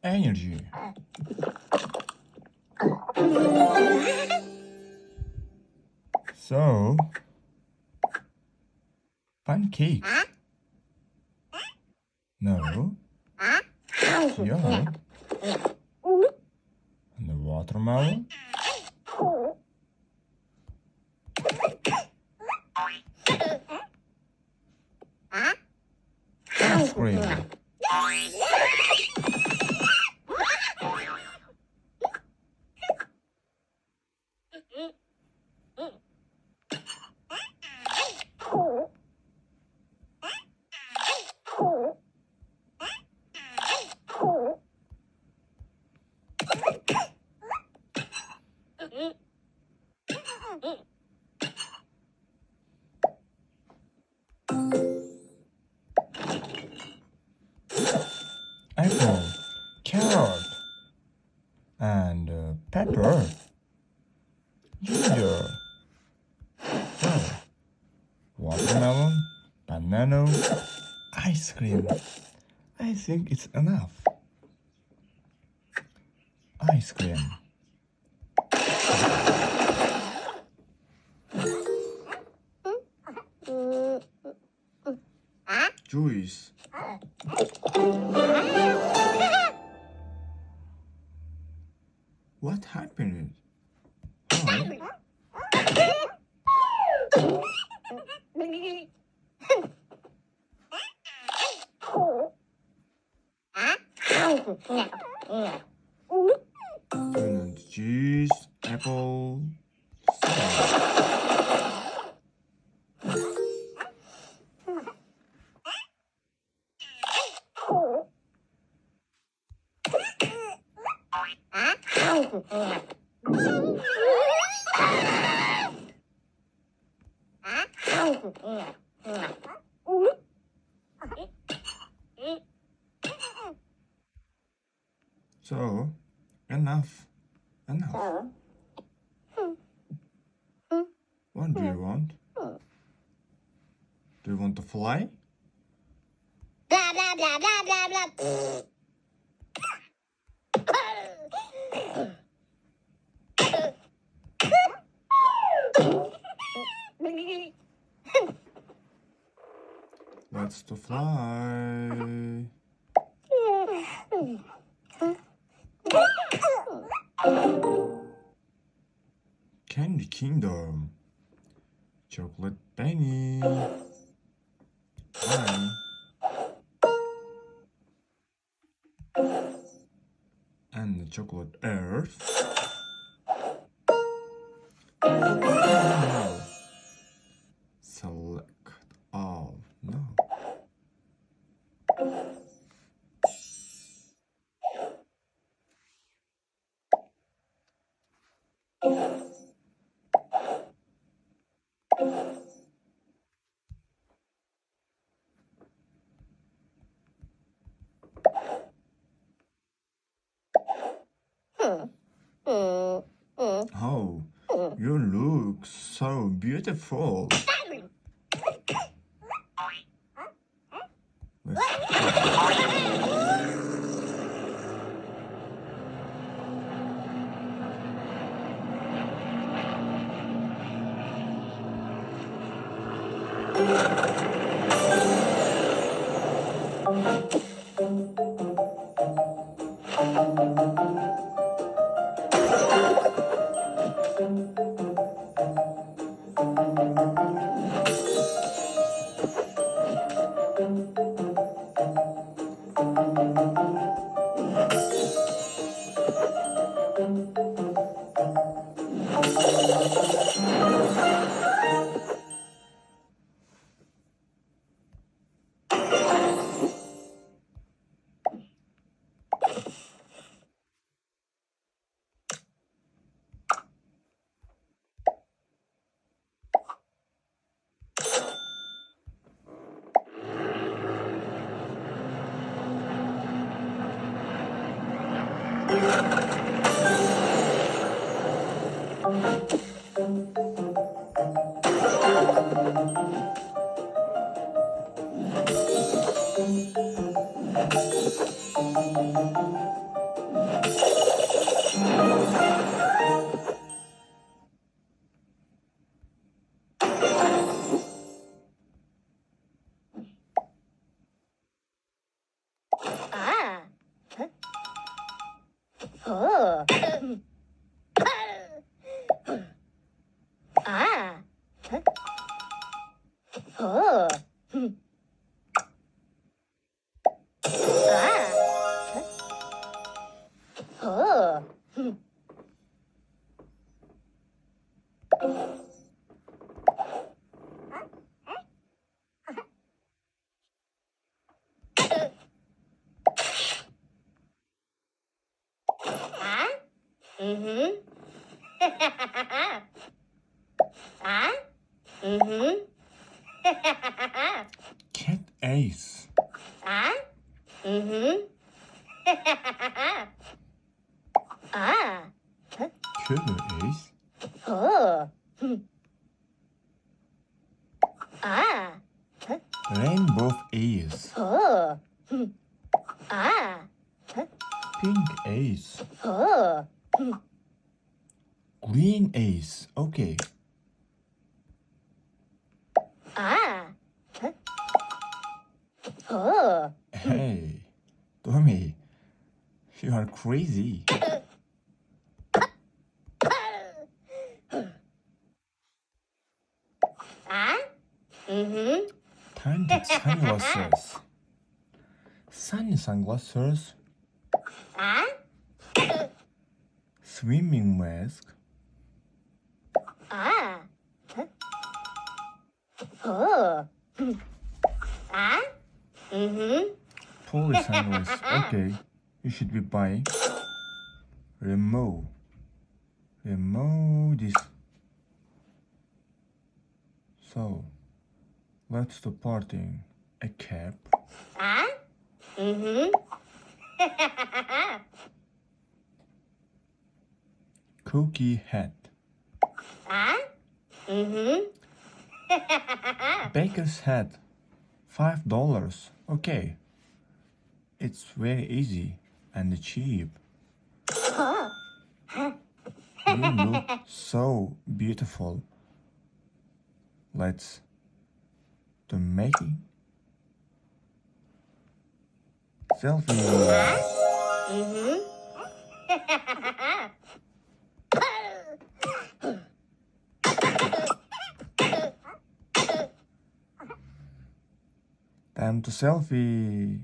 energy. So, pancake. No. Yeah. And the watermelon. Ice cream. Apple, carrot, and pepper, ginger, watermelon, banana, ice cream. I think it's enough. Ice cream. Juice. What happened? And cheese, apple, So, enough. What do you want? Do you want to fly? Blah, blah, blah, blah, blah, blah. Let's to fly. Candy Kingdom. Chocolate Penny. Pie. And the chocolate Earth. No. Select all. No. Oh, you look so beautiful. Mm-hmm. Ah? Mm-hmm. Cat ace. Ah? Mm-hmm. Ah. Killer ace. Oh. Ah. Rainbow ace. Oh. Ah. Pink ace. Oh. Green ace. Okay. Ah. Oh. Hey, Tommy, you are crazy. Ah? Mm-hmm. Tiny sunglasses. Sunny sunglasses. Ah? Swimming mask. Ah. Oh. Ah? Mm-hmm. Police sunglasses. Okay, you should be buying. Remove this. So, let's do parting. A cap. Ah? Mm-hmm. Cookie hat. Ah? Mm-hmm. Baker's hat. $5. Okay. It's very easy and cheap. You look so beautiful. Let's do making. Selfie. Mm-hmm. Time to selfie.